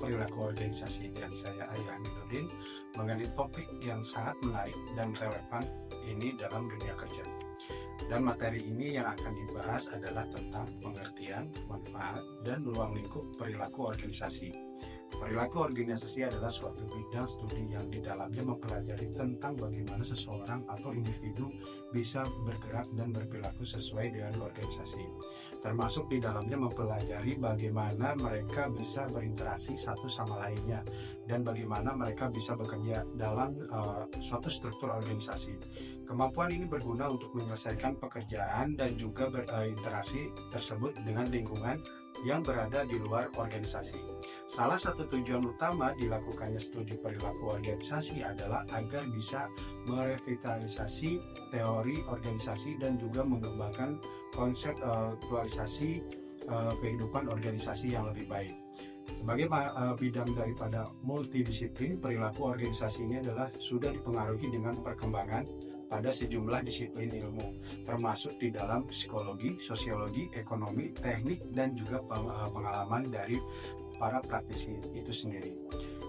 perilaku organisasi, dan saya Ayah Aminuddin mengenai topik yang sangat menarik dan relevan ini dalam dunia kerja. Dan materi ini yang akan dibahas adalah tentang pengertian, manfaat, dan ruang lingkup perilaku organisasi. Perilaku organisasi adalah suatu bidang studi yang di dalamnya mempelajari tentang bagaimana seseorang atau individu bisa bergerak dan berperilaku sesuai dengan organisasi. Termasuk di dalamnya mempelajari bagaimana mereka bisa berinteraksi satu sama lainnya dan bagaimana mereka bisa bekerja dalam suatu struktur organisasi. Kemampuan ini berguna untuk menyelesaikan pekerjaan dan juga berinteraksi tersebut dengan lingkungan yang berada di luar organisasi. Salah satu tujuan utama dilakukannya studi perilaku organisasi adalah agar bisa merevitalisasi teori organisasi dan juga mengembangkan konseptualisasi kehidupan organisasi yang lebih baik. Sebagai bidang daripada multidisiplin, perilaku organisasi ini sudah dipengaruhi dengan perkembangan pada sejumlah disiplin ilmu, termasuk di dalam psikologi, sosiologi, ekonomi, teknik, dan juga pengalaman dari para praktisi itu sendiri.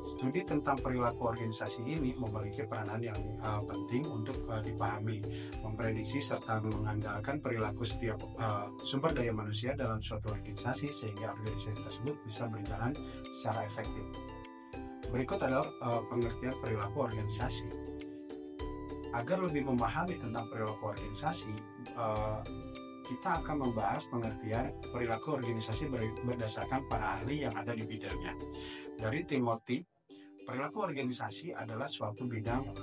Studi tentang perilaku organisasi ini memiliki peranan yang penting untuk dipahami, memprediksi serta mengandalkan perilaku setiap sumber daya manusia dalam suatu organisasi sehingga organisasi tersebut bisa berjalan secara efektif. Berikut adalah pengertian perilaku organisasi. Agar lebih memahami tentang perilaku organisasi, kita akan membahas pengertian perilaku organisasi berdasarkan para ahli yang ada di bidangnya. Dari Timothy, perilaku organisasi adalah suatu bidang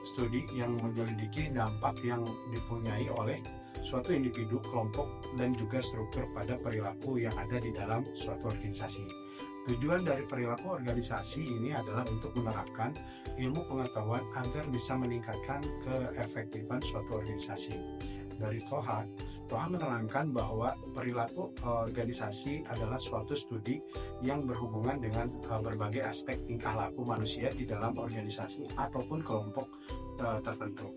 studi yang menyelidiki dampak yang dipunyai oleh suatu individu, kelompok, dan juga struktur pada perilaku yang ada di dalam suatu organisasi. Tujuan dari perilaku organisasi ini adalah untuk menerapkan ilmu pengetahuan agar bisa meningkatkan keefektifan suatu organisasi. Dari Toha menerangkan bahwa perilaku organisasi adalah suatu studi yang berhubungan dengan berbagai aspek tingkah laku manusia di dalam organisasi ataupun kelompok tertentu.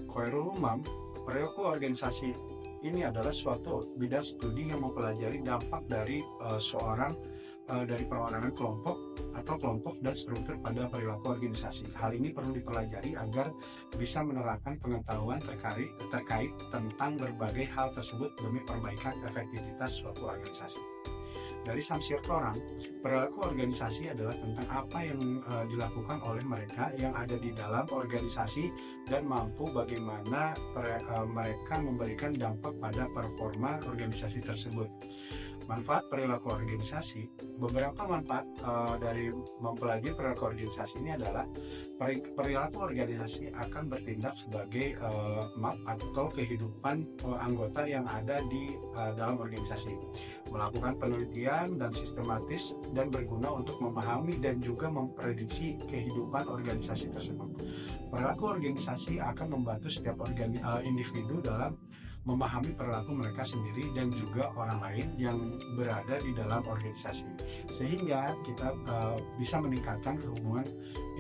Khairul Umam, perilaku organisasi ini adalah suatu bidang studi yang mempelajari dampak dari dari perorangan kelompok dan struktur pada perilaku organisasi. Hal ini perlu dipelajari agar bisa menerapkan pengetahuan terkait tentang berbagai hal tersebut demi perbaikan efektivitas suatu organisasi. Dari Samsir Toran, perilaku organisasi adalah tentang apa yang dilakukan oleh mereka yang ada di dalam organisasi dan mampu bagaimana mereka memberikan dampak pada performa organisasi tersebut. Manfaat perilaku organisasi. Beberapa manfaat dari mempelajari perilaku organisasi ini adalah perilaku organisasi akan bertindak sebagai map atau kehidupan anggota yang ada di dalam organisasi, melakukan penelitian dan sistematis dan berguna untuk memahami dan juga memprediksi kehidupan organisasi tersebut. Perilaku organisasi akan membantu setiap individu dalam memahami perilaku mereka sendiri dan juga orang lain yang berada di dalam organisasi, sehingga kita bisa meningkatkan hubungan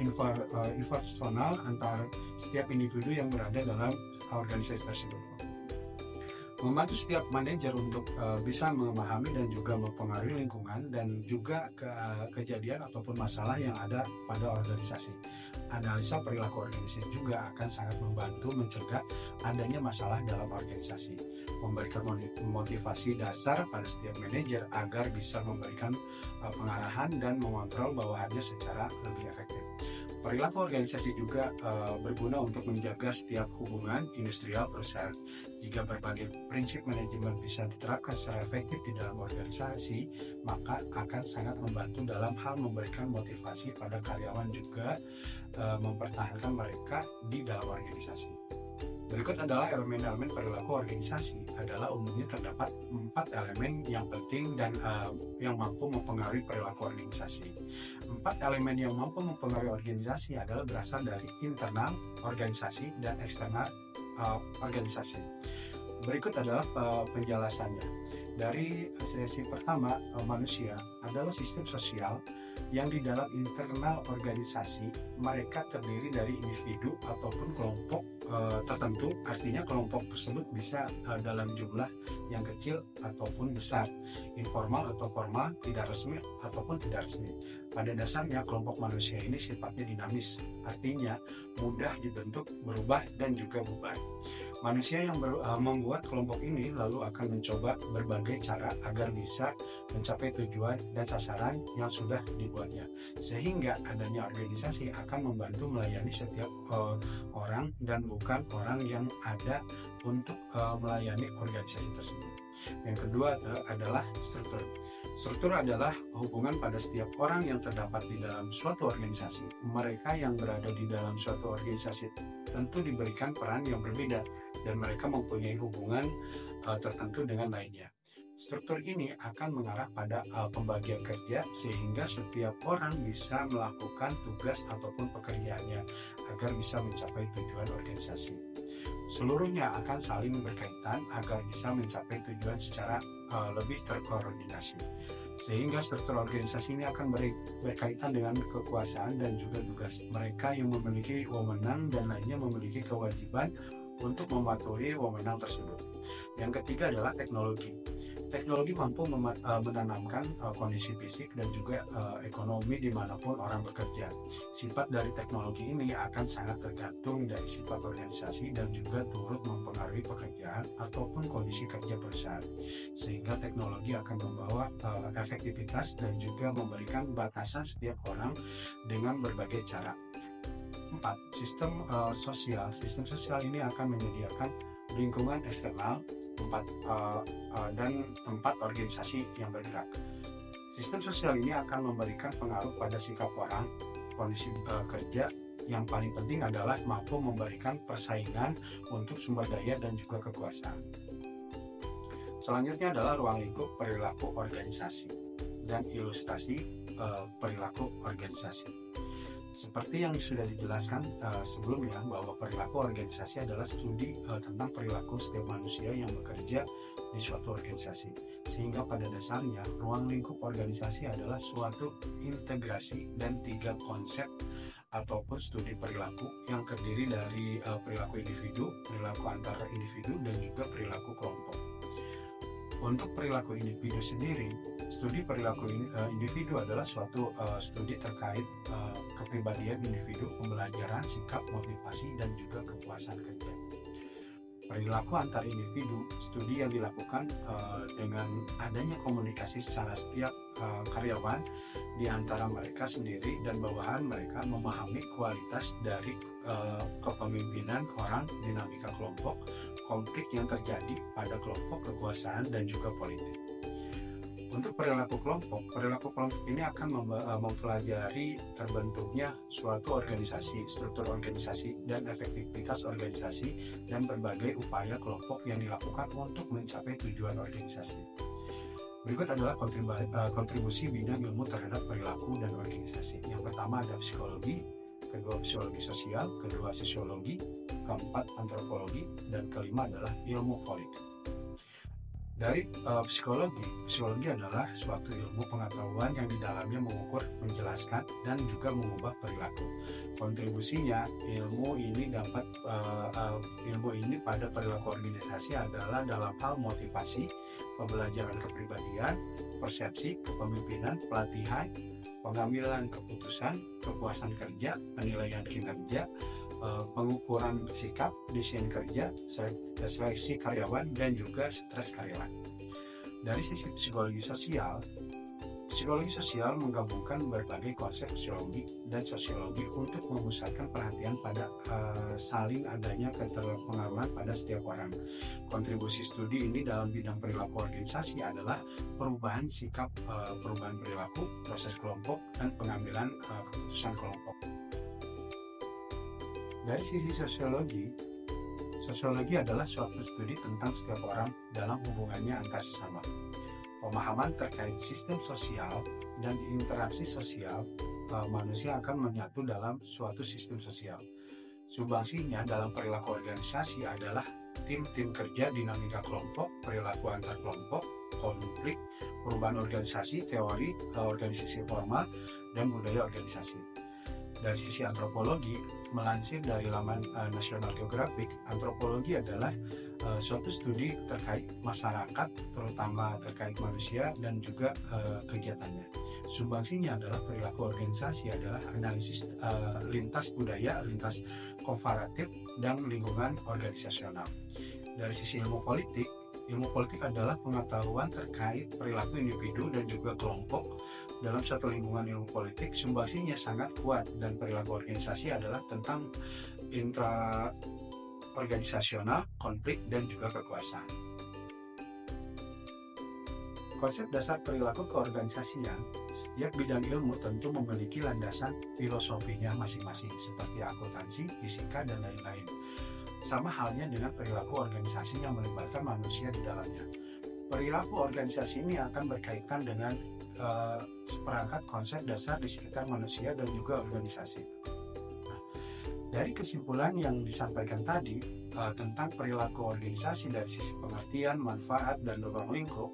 interpersonal antar setiap individu yang berada dalam organisasi tersebut. Membantu setiap manajer untuk bisa memahami dan juga mempengaruhi lingkungan dan juga kejadian ataupun masalah yang ada pada organisasi. Analisa perilaku organisasi juga akan sangat membantu mencegah adanya masalah dalam organisasi, memberikan motivasi dasar pada setiap manajer agar bisa memberikan pengarahan dan mengontrol bawahannya secara lebih efektif. Perilaku organisasi juga berguna untuk menjaga setiap hubungan industrial perusahaan. Jika berbagai prinsip manajemen bisa diterapkan secara efektif di dalam organisasi, maka akan sangat membantu dalam hal memberikan motivasi pada karyawan juga mempertahankan mereka di dalam organisasi. Berikut adalah elemen-elemen perilaku organisasi. Adalah umumnya terdapat 4 elemen yang penting dan yang mampu mempengaruhi perilaku organisasi. 4 elemen yang mampu mempengaruhi organisasi adalah berasal dari internal organisasi dan eksternal organisasi. Berikut adalah penjelasannya. Dari sesi pertama, manusia adalah sistem sosial yang di dalam internal organisasi mereka terdiri dari individu ataupun kelompok tertentu. Artinya kelompok tersebut bisa dalam jumlah yang kecil ataupun besar, informal atau formal, tidak resmi ataupun tidak resmi. Pada dasarnya kelompok manusia ini sifatnya dinamis, artinya mudah dibentuk, berubah, dan juga bubar. Manusia yang membuat kelompok ini lalu akan mencoba berbagai cara agar bisa mencapai tujuan dan sasaran yang sudah dibuatnya. Sehingga adanya organisasi akan membantu melayani setiap orang dan bukan orang yang ada untuk melayani organisasi tersebut. Yang kedua adalah struktur. Struktur adalah hubungan pada setiap orang yang terdapat di dalam suatu organisasi. Mereka yang berada di dalam suatu organisasi tentu diberikan peran yang berbeda dan mereka mempunyai hubungan tertentu dengan lainnya. Struktur ini akan mengarah pada pembagian kerja sehingga setiap orang bisa melakukan tugas ataupun pekerjaannya agar bisa mencapai tujuan organisasi. Seluruhnya akan saling berkaitan agar bisa mencapai tujuan secara lebih terkoordinasi. Sehingga struktur organisasi ini akan berkaitan dengan kekuasaan dan juga tugas. Mereka yang memiliki wewenang dan lainnya memiliki kewajiban untuk mematuhi wewenang tersebut. Yang ketiga adalah teknologi. Teknologi mampu menanamkan kondisi fisik dan juga ekonomi dimanapun orang bekerja. Sifat dari teknologi ini akan sangat tergantung dari sifat organisasi dan juga turut mempengaruhi pekerjaan ataupun kondisi kerja perusahaan. Sehingga teknologi akan membawa efektivitas dan juga memberikan batasan setiap orang dengan berbagai cara. 4. Sistem sosial. Sistem sosial ini akan menyediakan lingkungan eksternal dan tempat organisasi yang bergerak. Sistem sosial ini akan memberikan pengaruh pada sikap orang, kondisi kerja. Yang paling penting adalah mampu memberikan persaingan untuk sumber daya dan juga kekuasaan. Selanjutnya adalah ruang lingkup perilaku organisasi dan ilustrasi perilaku organisasi. Seperti yang sudah dijelaskan sebelumnya, bahwa perilaku organisasi adalah studi tentang perilaku setiap manusia yang bekerja di suatu organisasi. Sehingga pada dasarnya ruang lingkup organisasi adalah suatu integrasi dan 3 konsep ataupun studi perilaku yang terdiri dari perilaku individu, perilaku antara individu, dan juga perilaku kelompok. Untuk perilaku individu sendiri, studi perilaku individu adalah suatu studi terkait kepribadian individu, pembelajaran, sikap, motivasi, dan juga kepuasan kerja. Perilaku antar individu, studi yang dilakukan dengan adanya komunikasi secara setiap karyawan di antara mereka sendiri dan bawahan mereka memahami kualitas dari kepemimpinan orang, dinamika kelompok, konflik yang terjadi pada kelompok, kekuasaan, dan juga politik. Untuk perilaku kelompok ini akan mempelajari terbentuknya suatu organisasi, struktur organisasi, dan efektivitas organisasi, dan berbagai upaya kelompok yang dilakukan untuk mencapai tujuan organisasi. Berikut adalah kontribusi bidang ilmu terhadap perilaku dan organisasi. Yang pertama ada psikologi, kedua psikologi sosial, kedua sosiologi, keempat antropologi, dan kelima adalah ilmu politik. Dari psikologi adalah suatu ilmu pengetahuan yang di dalamnya mengukur, menjelaskan, dan juga mengubah perilaku. Kontribusinya ilmu ini pada perilaku organisasi adalah dalam hal motivasi, pembelajaran kepribadian, persepsi, kepemimpinan, pelatihan, pengambilan keputusan, kepuasan kerja, penilaian kinerja, pengukuran sikap, desain kerja, seleksi karyawan, dan juga stres karyawan. Dari sisi psikologi sosial menggabungkan berbagai konsep psikologi dan sosiologi untuk memusatkan perhatian pada saling adanya keterpengaruhan pada setiap orang. Kontribusi studi ini dalam bidang perilaku organisasi adalah perubahan sikap, perubahan perilaku, proses kelompok, dan pengambilan keputusan kelompok. Dari sisi sosiologi adalah suatu studi tentang setiap orang dalam hubungannya antar sesama. Pemahaman terkait sistem sosial dan interaksi sosial manusia akan menyatu dalam suatu sistem sosial. Sumbangsinya dalam perilaku organisasi adalah tim-tim kerja, dinamika kelompok, perilaku antar kelompok, konflik, perubahan organisasi, teori organisasi formal, dan budaya organisasi. Dari sisi antropologi, melansir dari laman National Geographic, antropologi adalah suatu studi terkait masyarakat, terutama terkait manusia dan juga kegiatannya. Sumbangsinya adalah perilaku organisasi, adalah analisis lintas budaya, lintas komparatif, dan lingkungan organisasional. Dari sisi ilmu politik adalah pengetahuan terkait perilaku individu dan juga kelompok dalam satu lingkungan ilmu politik. Sumbangsinya sangat kuat, dan perilaku organisasi adalah tentang intra-organisasional, konflik, dan juga kekuasaan. Konsep dasar perilaku keorganisasian, setiap bidang ilmu tentu memiliki landasan filosofinya masing-masing, seperti akuntansi, fisika, dan lain-lain. Sama halnya dengan perilaku organisasi yang melibatkan manusia di dalamnya. Perilaku organisasi ini akan berkaitan dengan seperangkat konsep dasar di sekitar manusia dan juga organisasi. Nah, dari kesimpulan yang disampaikan tadi tentang perilaku organisasi dari sisi pengertian, manfaat, dan ruang lingkup,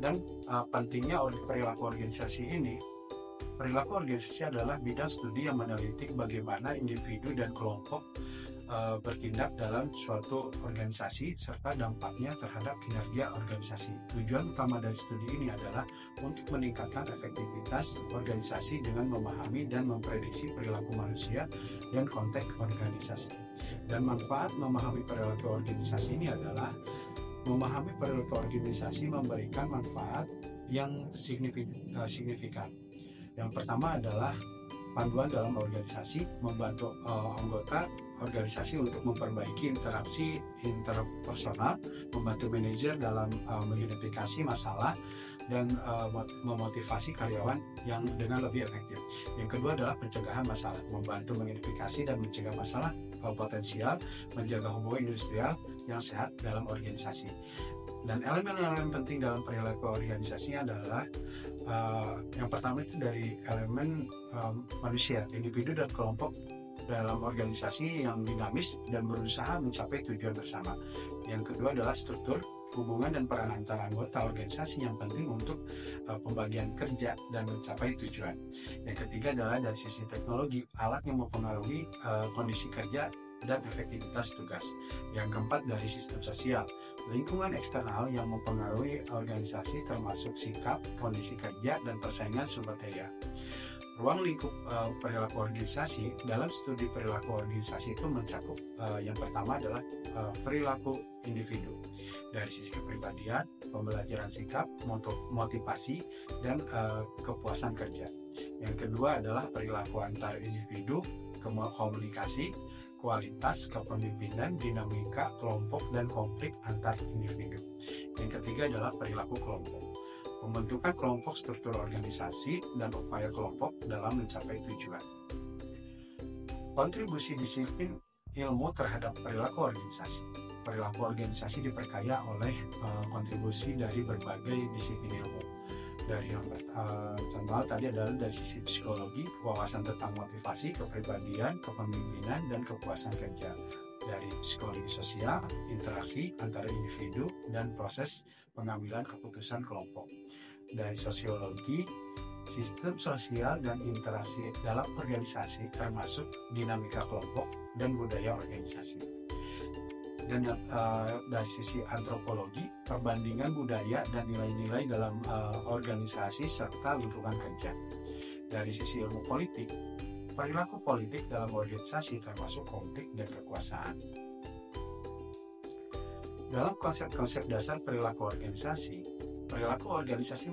dan pentingnya perilaku organisasi ini, perilaku organisasi adalah bidang studi yang meneliti bagaimana individu dan kelompok bertindak dalam suatu organisasi serta dampaknya terhadap kinerja organisasi. Tujuan utama dari studi ini adalah untuk meningkatkan efektivitas organisasi dengan memahami dan memprediksi perilaku manusia dan konteks organisasi. Dan manfaat memahami perilaku organisasi ini adalah memahami perilaku organisasi memberikan manfaat yang signifikan. Yang pertama adalah panduan dalam organisasi, membantu anggota organisasi untuk memperbaiki interaksi interpersonal, membantu manajer dalam mengidentifikasi masalah, dan memotivasi karyawan yang dengan lebih efektif. Yang kedua adalah pencegahan masalah, membantu mengidentifikasi dan mencegah masalah potensial, menjaga hubungan industrial yang sehat dalam organisasi. Dan elemen-elemen penting dalam perilaku organisasi adalah yang pertama itu dari elemen manusia, individu dan kelompok dalam organisasi yang dinamis dan berusaha mencapai tujuan bersama. Yang kedua adalah struktur, hubungan dan peran antara anggota organisasi yang penting untuk pembagian kerja dan mencapai tujuan. Yang ketiga adalah dari sisi teknologi, alat yang mempengaruhi kondisi kerja dan efektivitas tugas. Yang keempat dari sistem sosial, lingkungan eksternal yang mempengaruhi organisasi termasuk sikap, kondisi kerja, dan persaingan sumber daya. Ruang lingkup perilaku organisasi, dalam studi perilaku organisasi itu mencakup yang pertama adalah perilaku individu dari sisi kepribadian, pembelajaran sikap, motivasi, dan kepuasan kerja. Yang kedua adalah perilaku antar individu, komunikasi, kualitas kepemimpinan, dinamika kelompok, dan konflik antar individu. Yang ketiga adalah perilaku kelompok, pembentukan kelompok, struktur organisasi, dan upaya kelompok dalam mencapai tujuan. Kontribusi disiplin ilmu terhadap perilaku organisasi. Perilaku organisasi diperkaya oleh kontribusi dari berbagai disiplin ilmu. Dari yang contoh tadi adalah dari sisi psikologi, wawasan tentang motivasi, kepribadian, kepemimpinan, dan kepuasan kerja. Dari psikologi sosial, interaksi antara individu, dan proses pengambilan keputusan kelompok. Dari sosiologi, sistem sosial dan interaksi dalam organisasi termasuk dinamika kelompok dan budaya organisasi. Dan dari sisi antropologi, perbandingan budaya dan nilai-nilai dalam organisasi serta lingkungan kerja. Dari sisi ilmu politik, perilaku politik dalam organisasi termasuk konflik dan kekuasaan. Dalam konsep-konsep dasar perilaku organisasi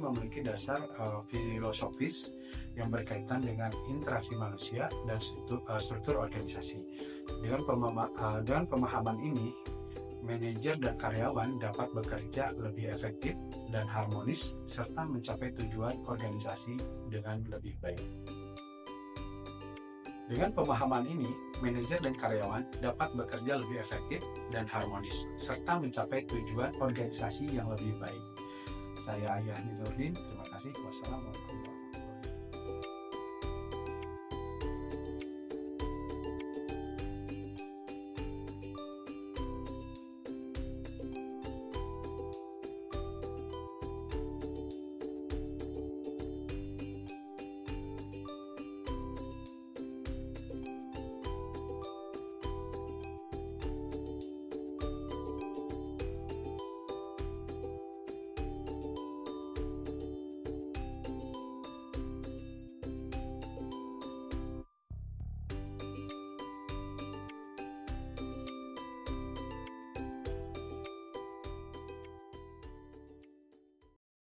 memiliki dasar filosofis yang berkaitan dengan interaksi manusia dan struktur organisasi. Dengan pemahaman ini, manajer dan karyawan dapat bekerja lebih efektif dan harmonis serta mencapai tujuan organisasi dengan lebih baik. Dengan pemahaman ini, manajer dan karyawan dapat bekerja lebih efektif dan harmonis serta mencapai tujuan organisasi yang lebih baik. Saya Ayah Nurdin, terima kasih. Wassalamualaikum warahmatullahi wabarakatuh.